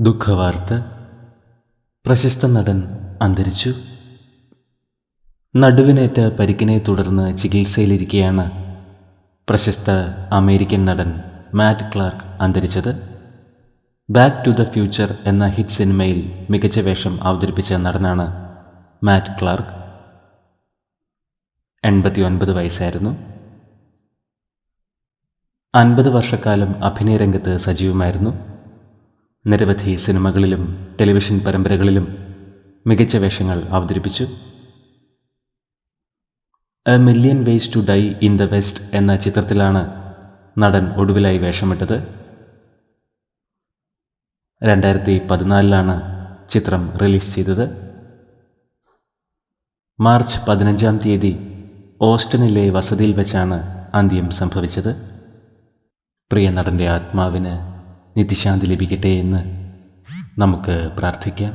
ദുഃഖവാർത്ത. പ്രശസ്ത നടൻ അന്തരിച്ചു. നടുവിനേറ്റ പരിക്കിനെ തുടർന്ന് ചികിത്സയിലിരിക്കെയാണ് പ്രശസ്ത അമേരിക്കൻ നടൻ മാറ്റ് ക്ലാർക്ക് അന്തരിച്ചത്. ബാക്ക് ടു ദ ഫ്യൂച്ചർ എന്ന ഹിറ്റ് സിനിമയിൽ മികച്ച വേഷം അവതരിപ്പിച്ച നടനാണ് മാറ്റ് ക്ലാർക്ക്. 89 വയസ്സായിരുന്നു. 50 വർഷക്കാലം അഭിനയരംഗത്ത് സജീവമായിരുന്നു. നിരവധി സിനിമകളിലും ടെലിവിഷൻ പരമ്പരകളിലും മികച്ച വേഷങ്ങൾ അവതരിപ്പിച്ചു. A million ways to die in the West എന്ന ചിത്രത്തിലാണ് നടൻ ഒടുവിലായി വേഷമിട്ടത്. 2014 ചിത്രം റിലീസ് ചെയ്തത്. മാർച്ച് 15 ഓസ്റ്റിനിലെ വസതിയിൽ വെച്ചാണ് അന്ത്യം സംഭവിച്ചത്. പ്രിയ നടൻ്റെ ആത്മാവിന് നിത്യശാന്തി ലഭിക്കട്ടെ എന്ന് നമുക്ക് പ്രാർത്ഥിക്കാം.